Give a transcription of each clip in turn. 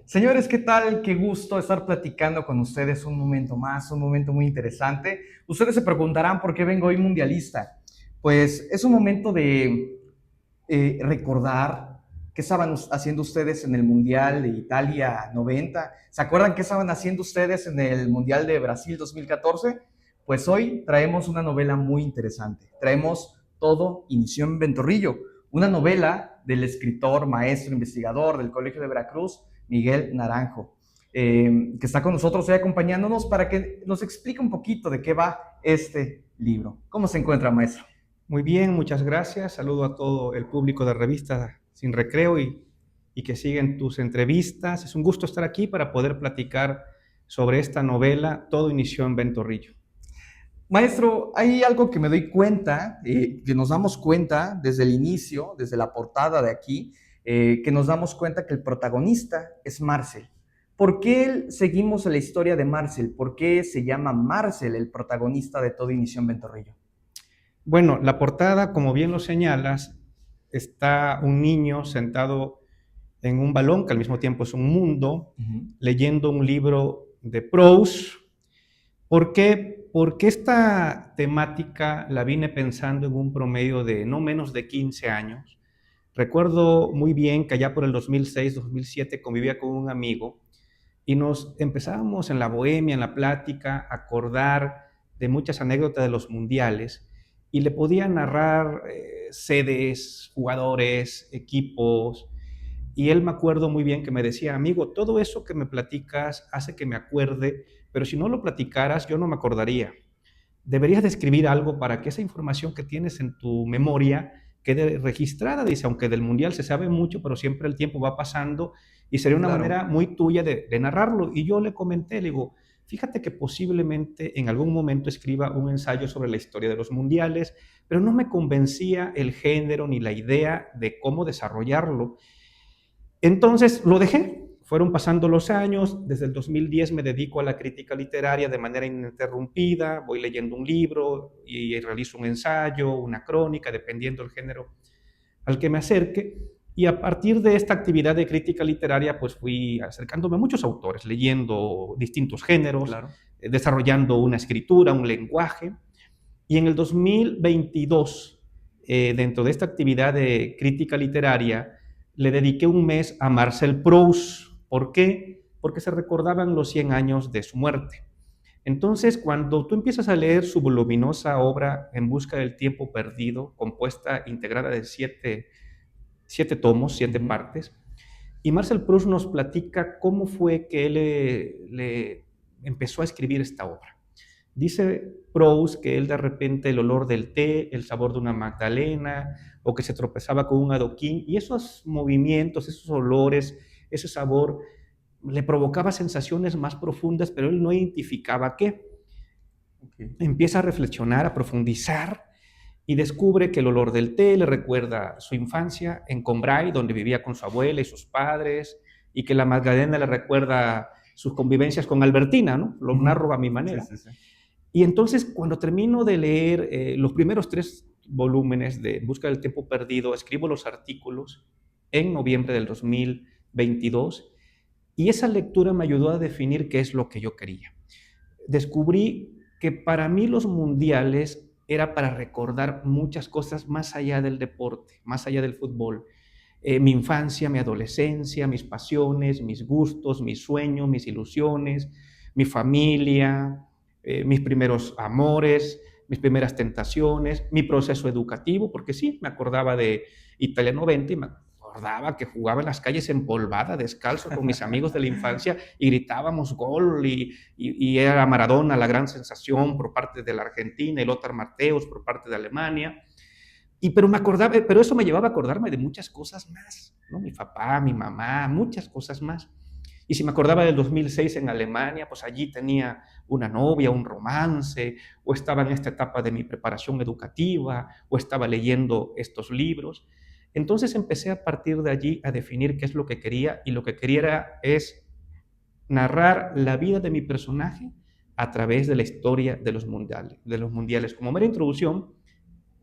Señores, ¿qué tal? Qué gusto estar platicando con ustedes un momento más, un momento muy interesante. Ustedes se preguntarán por qué vengo hoy mundialista. Pues es un momento de recordar qué estaban haciendo ustedes en el Mundial de Italia 90. ¿Se acuerdan qué estaban haciendo ustedes en el Mundial de Brasil 2014? Pues hoy traemos una novela muy interesante. Traemos Todo inició en Ventorrillo, una novela del escritor, maestro, investigador del Colegio de Veracruz, Miguel Naranjo, que está con nosotros hoy acompañándonos para que nos explique un poquito de qué va este libro. ¿Cómo se encuentra, maestro? Muy bien, muchas gracias. Saludo a todo el público de Revista Sin Recreo y que siguen tus entrevistas. Es un gusto estar aquí para poder platicar sobre esta novela. Todo inició en Ventorrillo. Maestro, hay algo que me doy cuenta, que nos damos cuenta desde el inicio, desde la portada de aquí, que nos damos cuenta que el protagonista es Marcel. ¿Por qué seguimos la historia de Marcel? ¿Por qué se llama Marcel el protagonista de Todo inició en Ventorrillo? Bueno, la portada, como bien lo señalas, está un niño sentado en un balón, que al mismo tiempo es un mundo, leyendo un libro de Proust. ¿Por qué? Porque esta temática la vine pensando en un promedio de no menos de 15 años. Recuerdo muy bien que allá por el 2006, 2007 convivía con un amigo y nos empezábamos en la bohemia, en la plática, a acordar de muchas anécdotas de los mundiales y le podía narrar sedes, jugadores, equipos. Y él me acuerdo muy bien que me decía, amigo, todo eso que me platicas hace que me acuerde, pero si no lo platicaras yo no me acordaría. Deberías de escribir algo para que esa información que tienes en tu memoria quede registrada. Dice, aunque del mundial se sabe mucho, pero siempre el tiempo va pasando y sería una Claro. manera muy tuya de narrarlo. Y yo le comenté, le digo, fíjate que posiblemente en algún momento escriba un ensayo sobre la historia de los mundiales, pero no me convencía el género ni la idea de cómo desarrollarlo. Entonces lo dejé, fueron pasando los años, desde el 2010 me dedico a la crítica literaria de manera ininterrumpida, voy leyendo un libro y realizo un ensayo, una crónica, dependiendo del género al que me acerque, y a partir de esta actividad de crítica literaria, pues fui acercándome a muchos autores, leyendo distintos géneros, Claro. desarrollando una escritura, un lenguaje, y en el 2022, dentro de esta actividad de crítica literaria, le dediqué un mes a Marcel Proust. ¿Por qué? Porque se recordaban los 100 años de su muerte. Entonces, cuando tú empiezas a leer su voluminosa obra En busca del tiempo perdido, compuesta, integrada de siete tomos, siete Ujú. partes, y Marcel Proust nos platica cómo fue que él le empezó a escribir esta obra. Dice Proust que él de repente el olor del té, el sabor de una magdalena, o que se tropezaba con un adoquín, y esos movimientos, esos olores, ese sabor, le provocaba sensaciones más profundas, pero él no identificaba qué. Okay. Empieza a reflexionar, a profundizar, y descubre que el olor del té le recuerda su infancia en Combray, donde vivía con su abuela y sus padres, y que la magdalena le recuerda sus convivencias con Albertina, ¿no? Lo Ujú. narro a mi Sí, manera. sí, sí. Y entonces, cuando termino de leer los primeros 3 volúmenes de En busca del tiempo perdido, escribo los artículos en noviembre del 2022 y esa lectura me ayudó a definir qué es lo que yo quería. Descubrí que para mí los mundiales era para recordar muchas cosas más allá del deporte, más allá del fútbol. Mi infancia, mi adolescencia, mis pasiones, mis gustos, mis sueños, mis ilusiones, mi familia, mis primeros amores, mis primeras tentaciones, mi proceso educativo, porque sí, me acordaba de Italia 90 y me acordaba que jugaba en las calles empolvada, descalzo con mis amigos de la infancia y gritábamos gol y era Maradona la gran sensación por parte de la Argentina y Lothar Matthäus por parte de Alemania. Pero me acordaba, pero eso me llevaba a acordarme de muchas cosas más, ¿no? Mi papá, mi mamá, muchas cosas más. Y si me acordaba del 2006 en Alemania, pues allí tenía una novia, un romance, o estaba en esta etapa de mi preparación educativa, o estaba leyendo estos libros. Entonces empecé a partir de allí a definir qué es lo que quería, y lo que quería es narrar la vida de mi personaje a través de la historia de los mundiales. Como mera introducción,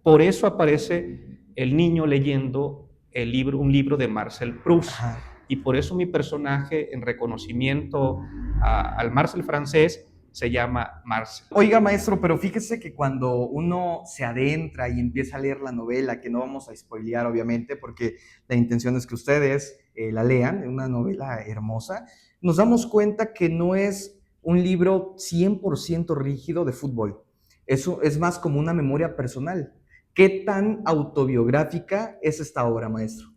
por eso aparece el niño leyendo un libro de Marcel Proust. Ajá. y por eso mi personaje, en reconocimiento al Marcel francés, se llama Marcel. Oiga, maestro, pero fíjese que cuando uno se adentra y empieza a leer la novela, que no vamos a spoilear obviamente, porque la intención es que ustedes la lean, es una novela hermosa, nos damos cuenta que no es un libro 100% rígido de fútbol. Eso es más como una memoria personal. ¿Qué tan autobiográfica es esta obra, maestro?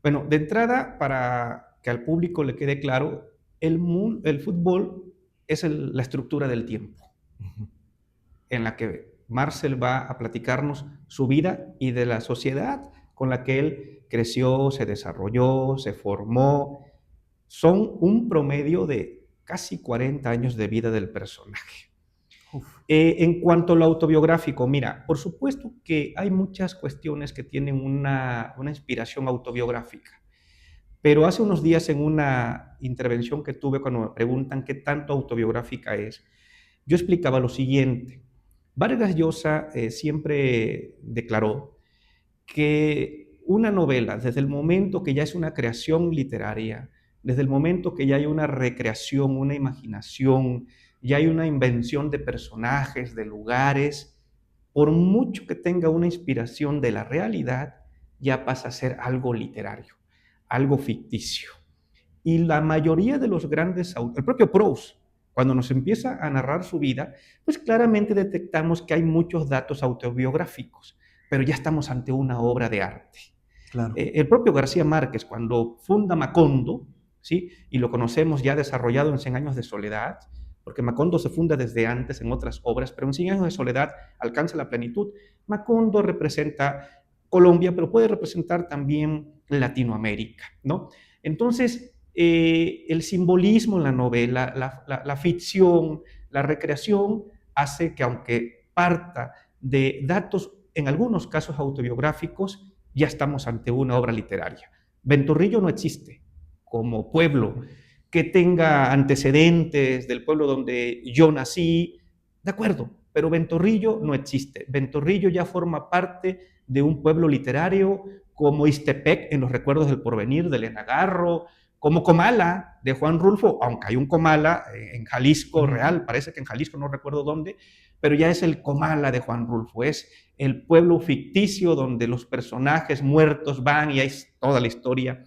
Bueno, de entrada, para que al público le quede claro, el fútbol es la estructura del tiempo, en la que Marcel va a platicarnos su vida y de la sociedad con la que él creció, se desarrolló, se formó. Son un promedio de casi 40 años de vida del personaje. En cuanto a lo autobiográfico, mira, por supuesto que hay muchas cuestiones que tienen una inspiración autobiográfica, pero hace unos días en una intervención que tuve cuando me preguntan qué tanto autobiográfica es, yo explicaba lo siguiente. Vargas Llosa siempre declaró que una novela, desde el momento que ya es una creación literaria, desde el momento que ya hay una recreación, una imaginación, ya hay una invención de personajes, de lugares, por mucho que tenga una inspiración de la realidad, ya pasa a ser algo literario, algo ficticio. Y la mayoría de los grandes autores, el propio Proust, cuando nos empieza a narrar su vida, pues claramente detectamos que hay muchos datos autobiográficos, pero ya estamos ante una obra de arte. Claro. El propio García Márquez, cuando funda Macondo, ¿sí? Y lo conocemos ya desarrollado en Cien años de soledad, porque Macondo se funda desde antes en otras obras, pero en Cien años de soledad alcanza la plenitud. Macondo representa Colombia, pero puede representar también Latinoamérica, ¿no? Entonces, el simbolismo en la novela, la ficción, la recreación, hace que aunque parta de datos, en algunos casos autobiográficos, ya estamos ante una obra literaria. Ventorrillo no existe como pueblo que tenga antecedentes del pueblo donde yo nací, de acuerdo, pero Ventorrillo no existe. Ventorrillo ya forma parte de un pueblo literario como Ixtepec en los recuerdos del porvenir de Elena Garro, como Comala de Juan Rulfo, aunque hay un Comala en Jalisco real, parece que en Jalisco no recuerdo dónde, pero ya es el Comala de Juan Rulfo, es el pueblo ficticio donde los personajes muertos van y hay toda la historia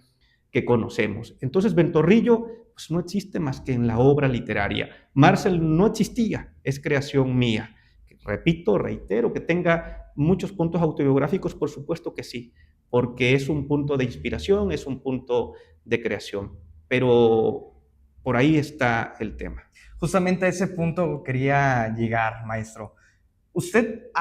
que conocemos. Entonces Ventorrillo pues, no existe más que en la obra literaria. Marcel no existía, es creación mía. Repito, reitero, que tenga muchos puntos autobiográficos, por supuesto que sí, porque es un punto de inspiración, es un punto de creación, pero por ahí está el tema. Justamente a ese punto quería llegar, maestro. Usted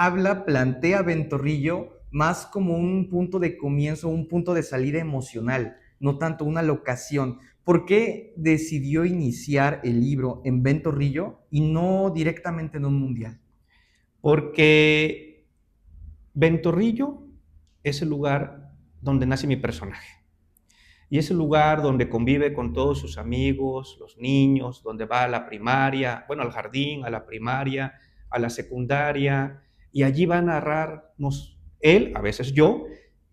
plantea Ventorrillo más como un punto de comienzo, un punto de salida emocional, no tanto una locación. ¿Por qué decidió iniciar el libro en Ventorrillo y no directamente en un mundial? Porque Ventorrillo es el lugar donde nace mi personaje. Y es el lugar donde convive con todos sus amigos, los niños, donde va a la primaria, bueno, al jardín, a la primaria, a la secundaria, y allí va a narrarnos él, a veces yo,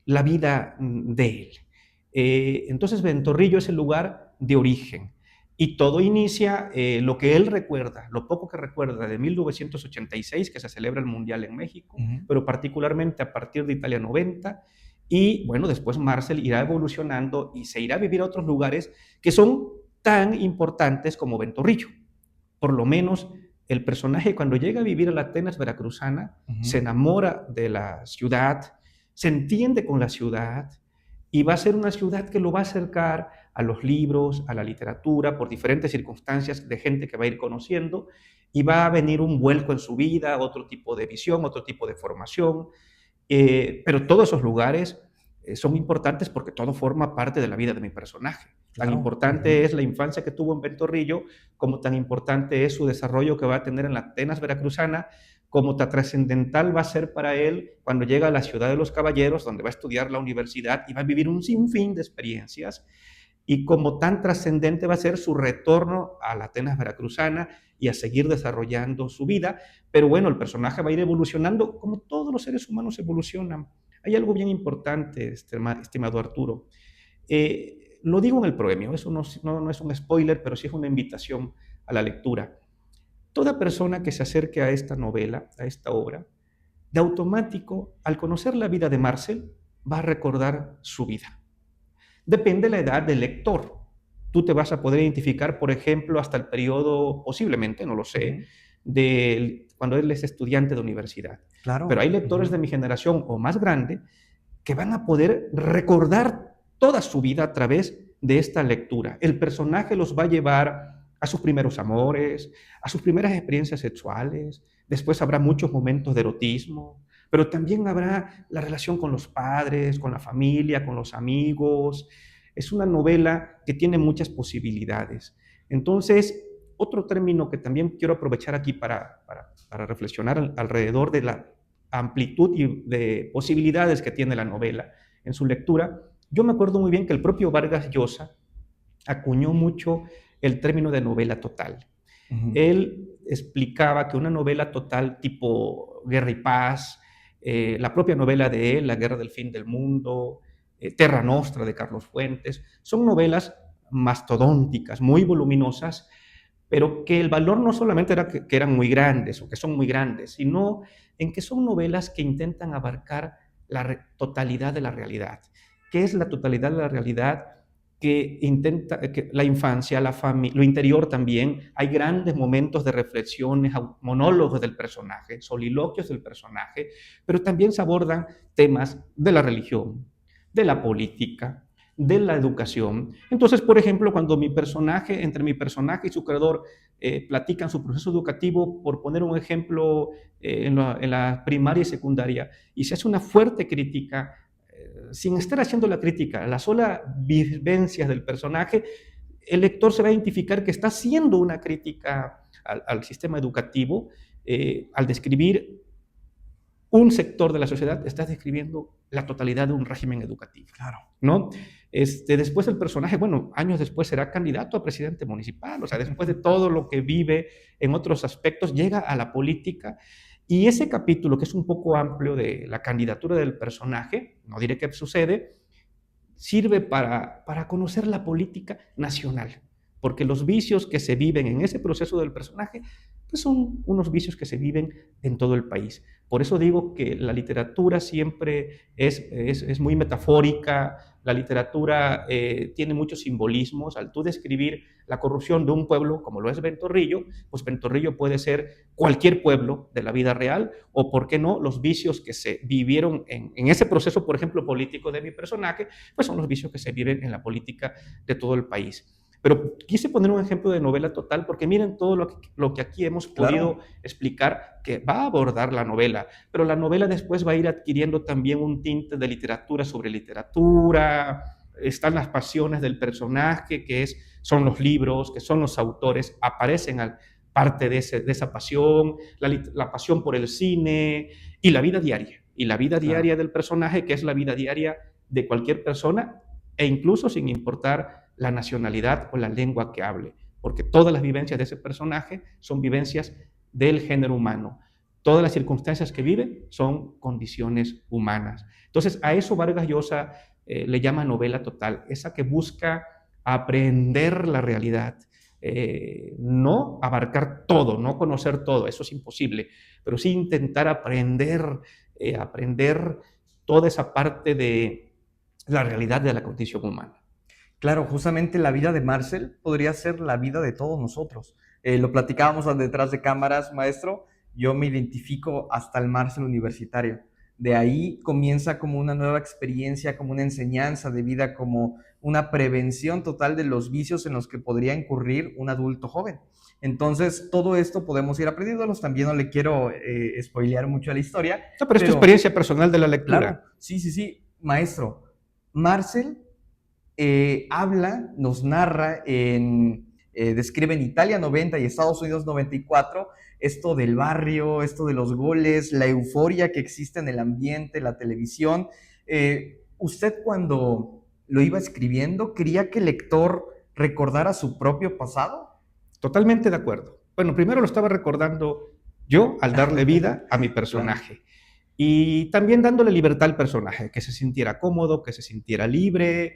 la vida de él. Entonces Ventorrillo es el lugar de origen. Y todo inicia, lo que él recuerda, lo poco que recuerda de 1986, que se celebra el Mundial en México, pero particularmente a partir de Italia 90, y bueno, después Marcel irá evolucionando y se irá a vivir a otros lugares que son tan importantes como Ventorrillo. Por lo menos el personaje cuando llega a vivir a la Atenas veracruzana se enamora de la ciudad, se entiende con la ciudad y va a ser una ciudad que lo va a acercar a los libros, a la literatura, por diferentes circunstancias de gente que va a ir conociendo y va a venir un vuelco en su vida, otro tipo de visión, otro tipo de formación. Pero todos esos lugares son importantes porque todo forma parte de la vida de mi personaje. Tan importante es la infancia que tuvo en Ventorrillo, como tan importante es su desarrollo que va a tener en la Atenas veracruzana, como tan trascendental va a ser para él cuando llega a la ciudad de los caballeros, donde va a estudiar la universidad y va a vivir un sinfín de experiencias, y como tan trascendente va a ser su retorno a la Atenas veracruzana y a seguir desarrollando su vida. Pero bueno, el personaje va a ir evolucionando como todos los seres humanos evolucionan. Hay algo bien importante, estimado Arturo. lo digo en el proemio, eso no es un spoiler, pero sí es una invitación a la lectura. Toda persona que se acerque a esta novela, a esta obra, de automático, al conocer la vida de Marcel, va a recordar su vida. Depende de la edad del lector. Tú te vas a poder identificar, por ejemplo, hasta el periodo, posiblemente, no lo sé, de cuando él es estudiante de universidad. Claro. Pero hay lectores de mi generación o más grande que van a poder recordar toda su vida a través de esta lectura. El personaje los va a llevar a sus primeros amores, a sus primeras experiencias sexuales, después habrá muchos momentos de erotismo, pero también habrá la relación con los padres, con la familia, con los amigos. Es una novela que tiene muchas posibilidades. Entonces, otro término que también quiero aprovechar aquí para reflexionar alrededor de la amplitud y de posibilidades que tiene la novela en su lectura, yo me acuerdo muy bien que el propio Vargas Llosa acuñó mucho el término de novela total. Él explicaba que una novela total tipo Guerra y Paz, la propia novela de él, La Guerra del Fin del Mundo, Terra Nostra de Carlos Fuentes, son novelas mastodónticas, muy voluminosas, pero que el valor no solamente era que eran muy grandes o que son muy grandes, sino en que son novelas que intentan abarcar la totalidad de la realidad. ¿Qué es la totalidad de la realidad? Que intenta, que la infancia, la familia, lo interior también, hay grandes momentos de reflexiones, monólogos del personaje, soliloquios del personaje, pero también se abordan temas de la religión, de la política, de la educación. Entonces, por ejemplo, cuando entre mi personaje y su creador platican su proceso educativo, por poner un ejemplo, en la primaria y secundaria, y se hace una fuerte crítica, sin estar haciendo la crítica, la sola vivencia del personaje, el lector se va a identificar que está haciendo una crítica al sistema educativo, al describir un sector de la sociedad, estás describiendo la totalidad de un régimen educativo. Claro. ¿No? Después el personaje, bueno, años después será candidato a presidente municipal, o sea, después de todo lo que vive en otros aspectos, llega a la política. Y ese capítulo, que es un poco amplio de la candidatura del personaje, no diré qué sucede, sirve para conocer la política nacional, porque los vicios que se viven en ese proceso del personaje, pues son unos vicios que se viven en todo el país. Por eso digo que la literatura siempre es muy metafórica, la literatura tiene muchos simbolismos. Al tú describir la corrupción de un pueblo, como lo es Ventorrillo, pues Ventorrillo puede ser cualquier pueblo de la vida real, o por qué no, los vicios que se vivieron en ese proceso, por ejemplo, político de mi personaje, pues son los vicios que se viven en la política de todo el país. Pero quise poner un ejemplo de novela total porque miren todo lo que aquí hemos podido explicar que va a abordar la novela, pero la novela después va a ir adquiriendo también un tinte de literatura sobre literatura, están las pasiones del personaje, son los libros, que son los autores, aparecen parte de esa pasión, la pasión por el cine y la vida diaria. Y la vida diaria del personaje, que es la vida diaria de cualquier persona, e incluso sin importar la nacionalidad o la lengua que hable, porque todas las vivencias de ese personaje son vivencias del género humano. Todas las circunstancias que vive son condiciones humanas. Entonces, a eso Vargas Llosa le llama novela total, esa que busca aprender la realidad, no abarcar todo, no conocer todo, eso es imposible, pero sí intentar aprender toda esa parte de la realidad de la condición humana. Claro, justamente la vida de Marcel podría ser la vida de todos nosotros. Lo platicábamos detrás de cámaras, maestro. Yo me identifico hasta el Marcel universitario. De ahí comienza como una nueva experiencia, como una enseñanza de vida, como una prevención total de los vicios en los que podría incurrir un adulto joven. Entonces, todo esto podemos ir aprendiéndolos. También no le quiero spoilear mucho la historia. No, pero es tu experiencia personal de la lectura. Claro, sí. Maestro, Marcel habla, nos narra, describe en Italia 90 y Estados Unidos 94, esto del barrio, esto de los goles, la euforia que existe en el ambiente, la televisión. ¿Usted cuando lo iba escribiendo quería que el lector recordara su propio pasado? Totalmente de acuerdo. Bueno, primero lo estaba recordando yo al darle vida a mi personaje. Claro. Y también dándole libertad al personaje, que se sintiera cómodo, que se sintiera libre,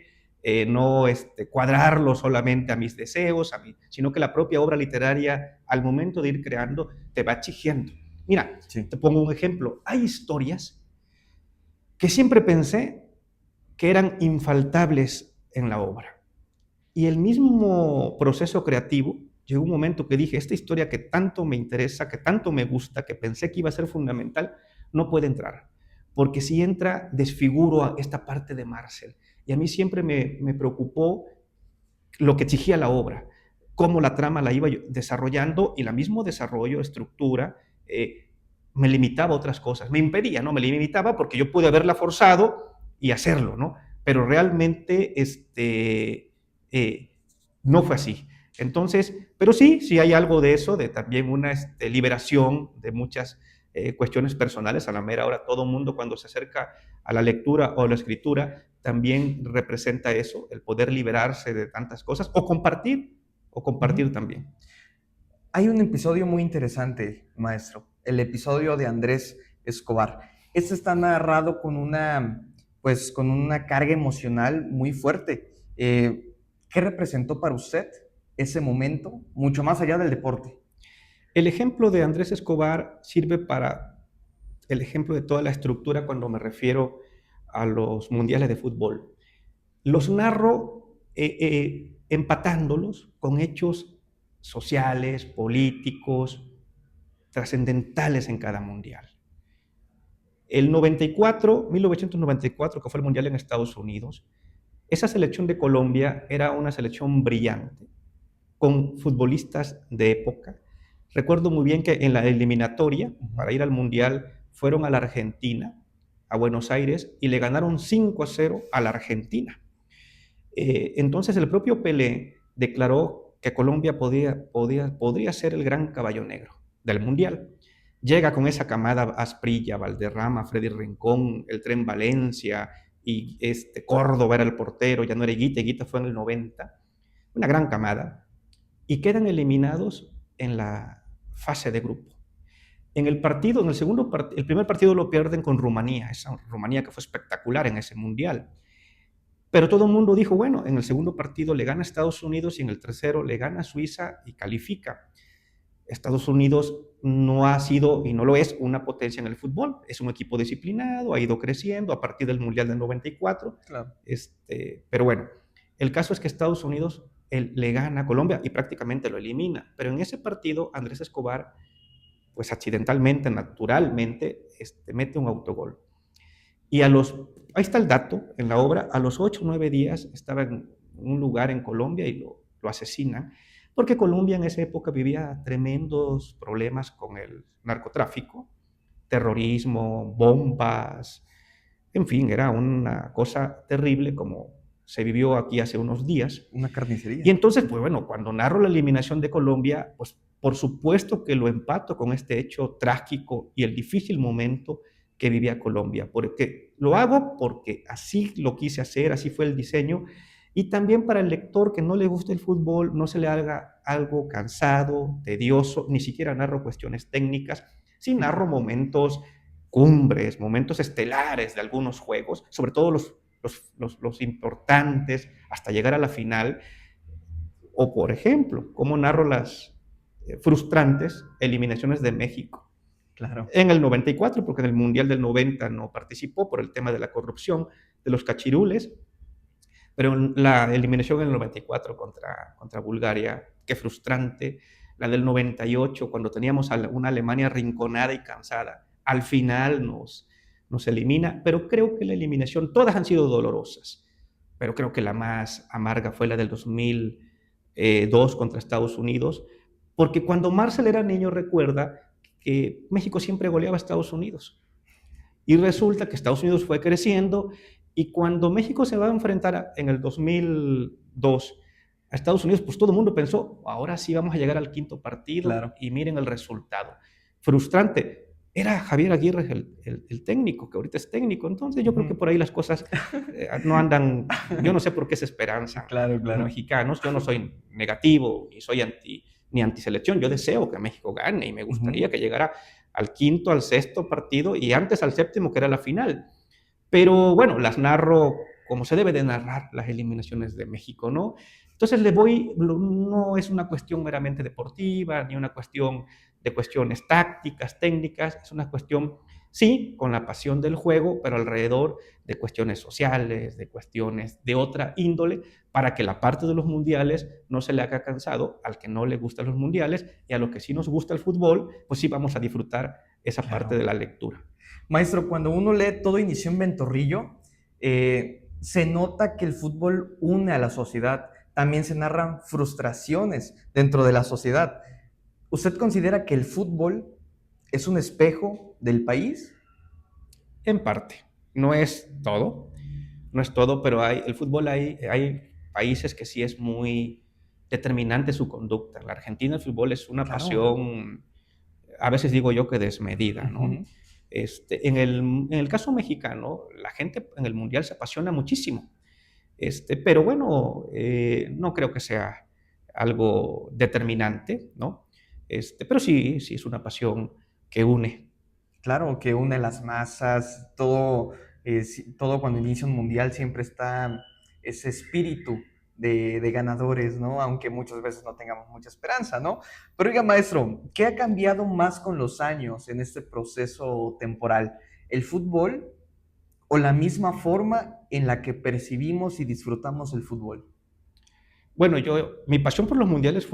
no cuadrarlo solamente a mis deseos, sino que la propia obra literaria, al momento de ir creando, te va exigiendo. Mira, Sí. te pongo un ejemplo. Hay historias que siempre pensé que eran infaltables en la obra. Y el mismo proceso creativo, llegó un momento que dije, esta historia que tanto me interesa, que tanto me gusta, que pensé que iba a ser fundamental, no puede entrar. Porque si entra, desfiguro a esta parte de Marcel. Y a mí siempre me preocupó lo que exigía la obra, cómo la trama la iba desarrollando, y la mismo desarrollo, estructura, me limitaba a otras cosas. Me impedía, ¿no? Me limitaba porque yo pude haberla forzado y hacerlo, ¿no? Pero realmente no fue así. Entonces, pero sí hay algo de eso, de también una liberación de muchas cuestiones personales. A la mera hora, todo mundo cuando se acerca a la lectura o a la escritura también representa eso, el poder liberarse de tantas cosas o compartir también. Hay un episodio muy interesante, maestro, el episodio de Andrés Escobar. Este está narrado pues, con una carga emocional muy fuerte. ¿Qué representó para usted ese momento, mucho más allá del deporte? El ejemplo de Andrés Escobar sirve para el ejemplo de toda la estructura cuando me refiero a los mundiales de fútbol. Los narro empatándolos con hechos sociales, políticos, trascendentales en cada mundial. El 1994, que fue el mundial en Estados Unidos, esa selección de Colombia era una selección brillante, con futbolistas de época. Recuerdo muy bien que en la eliminatoria, para ir al mundial, fueron a la Argentina, a Buenos Aires, y le ganaron 5-0 a la Argentina. Entonces el propio Pelé declaró que Colombia podría ser el gran caballo negro del mundial. Llega con esa camada: Asprilla, Valderrama, Freddy Rincón, el Tren Valencia, y Córdoba era el portero, ya no era Higuita, Higuita fue en el 90, una gran camada, y quedan eliminados en la fase de grupo. En el el primer partido lo pierden con Rumanía, esa Rumanía que fue espectacular en ese mundial. Pero todo el mundo dijo, bueno, en el segundo partido le gana a Estados Unidos y en el tercero le gana a Suiza y califica. Estados Unidos no ha sido y no lo es una potencia en el fútbol. Es un equipo disciplinado, ha ido creciendo a partir del Mundial del 94. Claro. Pero bueno, el caso es que Estados Unidos le gana a Colombia y prácticamente lo elimina. Pero en ese partido Andrés Escobar, pues accidentalmente, naturalmente, mete un autogol. Y ahí está el dato en la obra, a los 8 o 9 días estaba en un lugar en Colombia y lo asesinan, porque Colombia en esa época vivía tremendos problemas con el narcotráfico, terrorismo, bombas, en fin, era una cosa terrible como se vivió aquí hace unos días. Una carnicería. Y entonces, pues bueno, cuando narro la eliminación de Colombia, pues por supuesto que lo empato con este hecho trágico y el difícil momento que vivía Colombia, porque lo hago porque así lo quise hacer, así fue el diseño, y también para el lector que no le guste el fútbol, no se le haga algo cansado, tedioso, ni siquiera narro cuestiones técnicas, sí narro momentos cumbres, momentos estelares de algunos juegos, sobre todo los importantes, hasta llegar a la final, o por ejemplo, cómo narro las frustrantes eliminaciones de México. Claro. En el 94, porque en el Mundial del 90 no participó por el tema de la corrupción, de los cachirules, pero la eliminación en el 94 contra Bulgaria, qué frustrante. La del 98, cuando teníamos a una Alemania arrinconada y cansada, al final nos elimina, pero creo que la eliminación, todas han sido dolorosas, pero creo que la más amarga fue la del 2002 contra Estados Unidos, porque cuando Marcel era niño recuerda que México siempre goleaba a Estados Unidos. Y resulta que Estados Unidos fue creciendo y cuando México se va a enfrentar en el 2002 a Estados Unidos, pues todo el mundo pensó, ahora sí vamos a llegar al quinto partido. Claro. Y miren el resultado. Frustrante. Era Javier Aguirre el técnico, que ahorita es técnico. Entonces yo creo que por ahí las cosas no andan, yo no sé por qué se esperanzan Claro. los mexicanos. Yo no soy negativo, ni soy ni antiselección. Yo deseo que México gane y me gustaría que llegara al quinto, al sexto partido y antes al séptimo, que era la final. Pero bueno, las narro como se debe de narrar las eliminaciones de México, ¿no? Entonces no es una cuestión meramente deportiva, ni una cuestión de cuestiones tácticas, técnicas, es una cuestión, sí, con la pasión del juego, pero alrededor de cuestiones sociales, de cuestiones de otra índole, para que la parte de los mundiales no se le haga cansado al que no le gustan los mundiales, y a lo que sí nos gusta el fútbol, pues sí vamos a disfrutar esa parte Claro. de la lectura. Maestro, cuando uno lee Todo inició en Ventorrillo, se nota que el fútbol une a la sociedad. También se narran frustraciones dentro de la sociedad. ¿Usted considera que el fútbol es un espejo del país? En parte, no es todo, no es todo, pero el fútbol hay países que sí es muy determinante su conducta. En la Argentina el fútbol es una Claro. pasión, a veces digo yo que desmedida, ¿no? Ujú. En el caso mexicano, la gente en el Mundial se apasiona muchísimo, pero bueno, no creo que sea algo determinante, ¿no? Pero sí, sí es una pasión que une. Claro, que une las masas, todo, todo cuando inicia un mundial siempre está ese espíritu de ganadores, ¿no? Aunque muchas veces no tengamos mucha esperanza, ¿no? Pero oiga, maestro, ¿qué ha cambiado más con los años en este proceso temporal? ¿El fútbol o la misma forma en la que percibimos y disfrutamos el fútbol? Bueno, mi pasión por los mundiales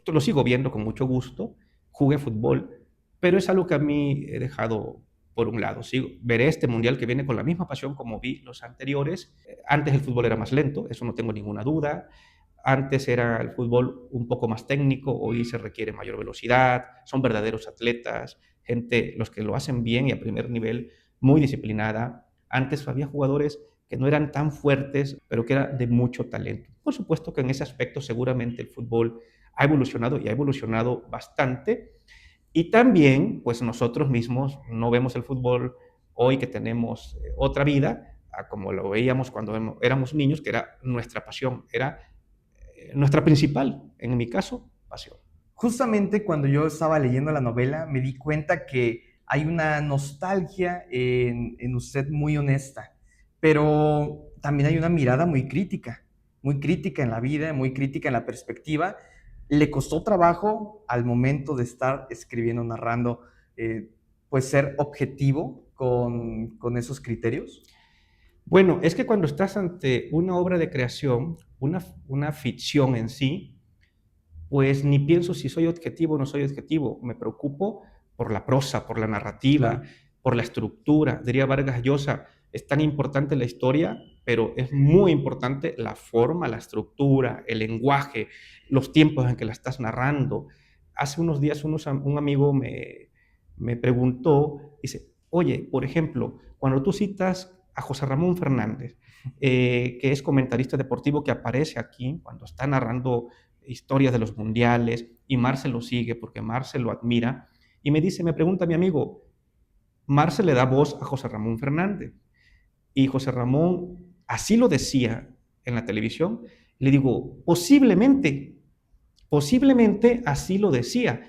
lo sigo viendo con mucho gusto, jugué fútbol, pero es algo que a mí he dejado por un lado. Veré este mundial que viene con la misma pasión como vi los anteriores. Antes el fútbol era más lento, eso no tengo ninguna duda. Antes era el fútbol un poco más técnico, hoy se requiere mayor velocidad, son verdaderos atletas, gente, los que lo hacen bien y a primer nivel, muy disciplinada. Antes había jugadores que no eran tan fuertes, pero que era de mucho talento. Por supuesto que en ese aspecto seguramente el fútbol ha evolucionado y ha evolucionado bastante. Y también, pues nosotros mismos no vemos el fútbol hoy que tenemos otra vida, a como lo veíamos cuando éramos niños, que era nuestra pasión, era nuestra principal, en mi caso, pasión. Justamente cuando yo estaba leyendo la novela me di cuenta que hay una nostalgia en usted muy honesta, pero también hay una mirada muy crítica en la vida, muy crítica en la perspectiva. ¿Le costó trabajo al momento de estar escribiendo, narrando, eh, pues ser objetivo con esos criterios? Bueno, es que cuando estás ante una obra de creación, una ficción en sí, pues ni pienso si soy objetivo o no soy objetivo. Me preocupo por la prosa, por la narrativa, Claro. por la estructura. Diría Vargas Llosa, es tan importante la historia, pero es muy importante la forma, la estructura, el lenguaje, los tiempos en que la estás narrando. Hace unos días un amigo me preguntó, dice, oye, por ejemplo, cuando tú citas a José Ramón Fernández, que es comentarista deportivo que aparece aquí cuando está narrando historias de los mundiales, y Marcel lo sigue porque Marcel lo admira, y me pregunta mi amigo, Marcel le da voz a José Ramón Fernández, y José Ramón así lo decía en la televisión. Le digo, posiblemente así lo decía.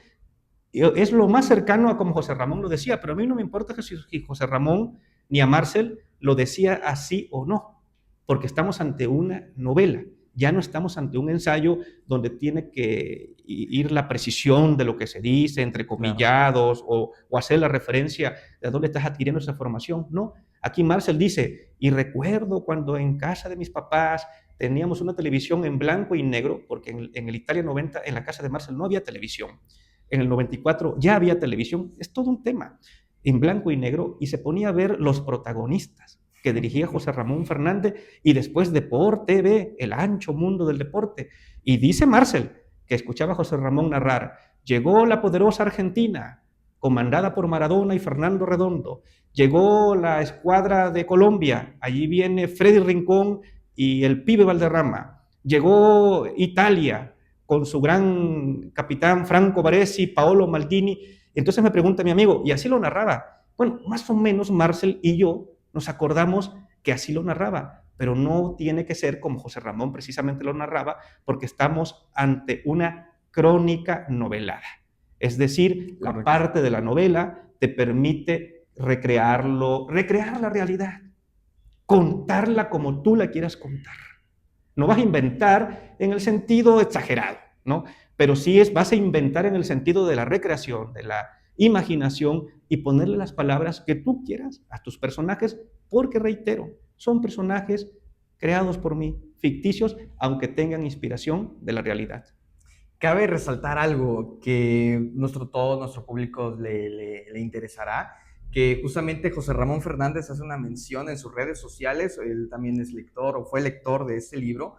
Es lo más cercano a como José Ramón lo decía, pero a mí no me importa si José Ramón ni a Marcel lo decía así o no, porque estamos ante una novela, ya no estamos ante un ensayo donde tiene que ir la precisión de lo que se dice, entre Claro. comillados, o hacer la referencia de dónde estás adquiriendo esa formación. No, aquí Marcel dice, y recuerdo cuando en casa de mis papás teníamos una televisión en blanco y negro, porque en el Italia 90, en la casa de Marcel no había televisión. En el 94 ya había televisión, es todo un tema, en blanco y negro, y se ponía a ver los protagonistas que dirigía José Ramón Fernández, y después Deporte TV, el ancho mundo del deporte. Y dice Marcel, que escuchaba a José Ramón narrar, llegó la poderosa Argentina, comandada por Maradona y Fernando Redondo, llegó la escuadra de Colombia, allí viene Freddy Rincón y el pibe Valderrama, llegó Italia, con su gran capitán Franco Baresi, Paolo Maldini. Entonces me pregunta mi amigo, ¿y así lo narraba? Bueno, más o menos Marcel y yo nos acordamos que así lo narraba, pero no tiene que ser como José Ramón precisamente lo narraba, porque estamos ante una crónica novelada. Es decir, la Correcto. parte de la novela te permite recrear la realidad. contarla como tú la quieras contar. No vas a inventar en el sentido exagerado, ¿no? Pero sí vas a inventar en el sentido de la recreación, de la imaginación y ponerle las palabras que tú quieras a tus personajes, porque reitero, son personajes creados por mí, ficticios, aunque tengan inspiración de la realidad. Cabe resaltar algo que todo nuestro público le interesará, que justamente José Ramón Fernández hace una mención en sus redes sociales, él también es lector o fue lector de este libro,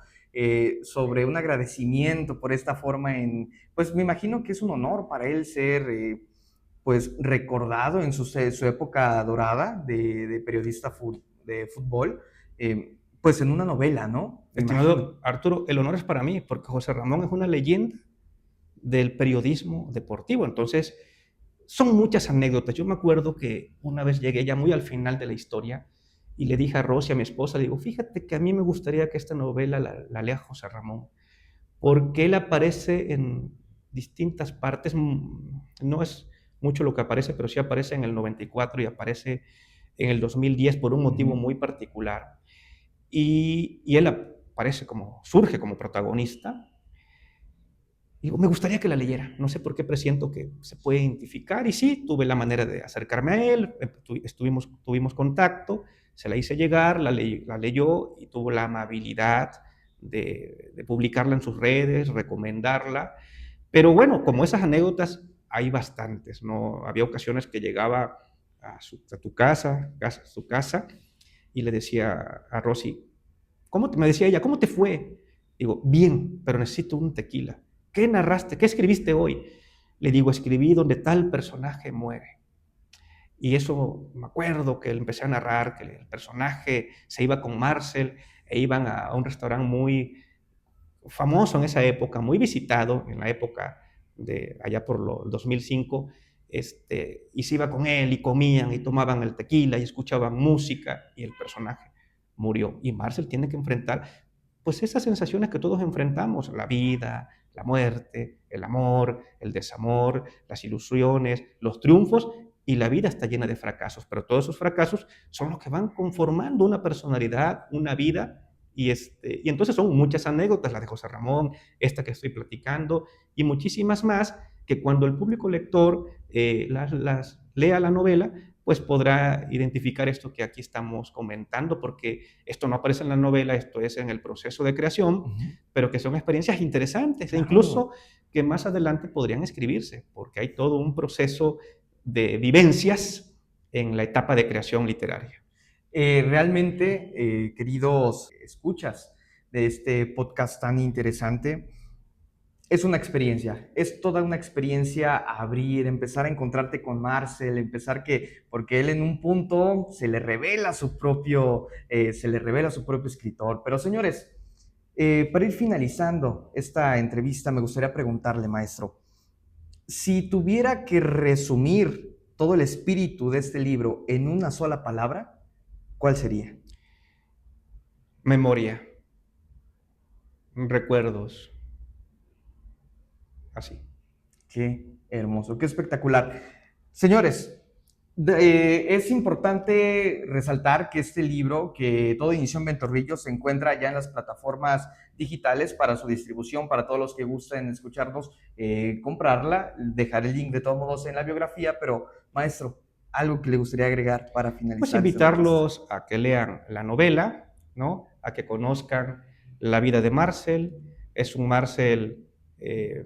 sobre un agradecimiento por esta forma pues me imagino que es un honor para él ser pues recordado en su época dorada de periodista de fútbol, pues en una novela, ¿no? Me imagino. Estimado Arturo, el honor es para mí, porque José Ramón es una leyenda del periodismo deportivo. Entonces, son muchas anécdotas. Yo me acuerdo que una vez llegué ya muy al final de la historia y le dije a Rosy, a mi esposa, le digo, fíjate que a mí me gustaría que esta novela la lea José Ramón, porque él aparece en distintas partes, no es mucho lo que aparece, pero sí aparece en el 94 y aparece en el 2010 por un motivo muy particular. Y él aparece surge como protagonista. Digo, me gustaría que la leyera, no sé por qué presiento que se puede identificar, y sí, tuve la manera de acercarme a él, tuvimos contacto, se la hice llegar, la leyó y tuvo la amabilidad de publicarla en sus redes, recomendarla, pero bueno, como esas anécdotas hay bastantes, ¿no? Había ocasiones que llegaba a su casa, y le decía a Rosy, me decía ella, ¿cómo te fue? Digo, bien, pero necesito un tequila. ¿Qué narraste? ¿Qué escribiste hoy? Le digo, escribí donde tal personaje muere. Y eso me acuerdo que empecé a narrar que el personaje se iba con Marcel e iban a un restaurante muy famoso en esa época, muy visitado en la época de allá por el 2005, y se iba con él y comían y tomaban el tequila y escuchaban música y el personaje murió. Y Marcel tiene que enfrentar pues esas sensaciones que todos enfrentamos, la vida, la muerte, el amor, el desamor, las ilusiones, los triunfos, y la vida está llena de fracasos, pero todos esos fracasos son los que van conformando una personalidad, una vida, y entonces son muchas anécdotas, la de José Ramón, esta que estoy platicando, y muchísimas más que cuando el público lector las lea la novela, pues podrá identificar esto que aquí estamos comentando, porque esto no aparece en la novela, esto es en el proceso de creación, pero que son experiencias interesantes, e incluso que más adelante podrían escribirse, porque hay todo un proceso de vivencias en la etapa de creación literaria. Realmente, queridos escuchas de este podcast tan interesante, es una experiencia, es toda una experiencia abrir, empezar a encontrarte con Marcel, porque él en un punto se le revela su propio escritor. Pero señores, para ir finalizando esta entrevista, me gustaría preguntarle, maestro, si tuviera que resumir todo el espíritu de este libro en una sola palabra, ¿cuál sería? Memoria, recuerdos, así. Qué hermoso, qué espectacular. Señores, es importante resaltar que este libro, que Todo inició en Ventorrillo, se encuentra ya en las plataformas digitales para su distribución, para todos los que gusten escucharnos, comprarla. Dejaré el link de todos modos en la biografía, pero maestro, algo que le gustaría agregar para finalizar. Pues invitarlos a que lean la novela, ¿no? A que conozcan la vida de Marcel. Es un Marcel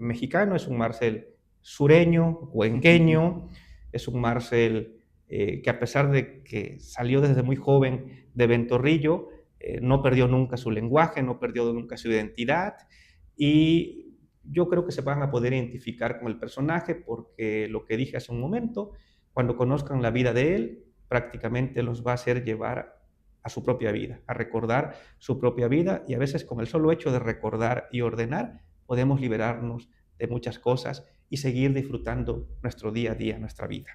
mexicano, es un Marcel sureño, cuenqueño, es un Marcel que a pesar de que salió desde muy joven de Ventorrillo, no perdió nunca su lenguaje, no perdió nunca su identidad, y yo creo que se van a poder identificar con el personaje porque lo que dije hace un momento, cuando conozcan la vida de él, prácticamente los va a hacer llevar a su propia vida, a recordar su propia vida, y a veces con el solo hecho de recordar y ordenar podemos liberarnos de muchas cosas y seguir disfrutando nuestro día a día, nuestra vida.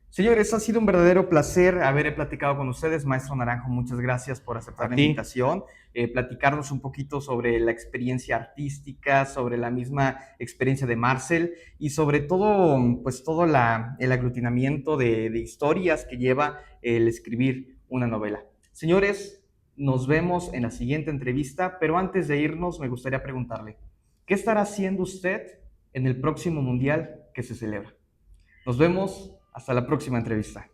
Señores, ha sido un verdadero placer haber platicado con ustedes. Maestro Naranjo, muchas gracias por aceptar la invitación, platicarnos un poquito sobre la experiencia artística, sobre la misma experiencia de Marcel y sobre todo, pues todo el aglutinamiento de historias que lleva el escribir una novela. Señores, nos vemos en la siguiente entrevista, pero antes de irnos me gustaría preguntarle, ¿qué estará haciendo usted en el próximo mundial que se celebra? Nos vemos hasta la próxima entrevista.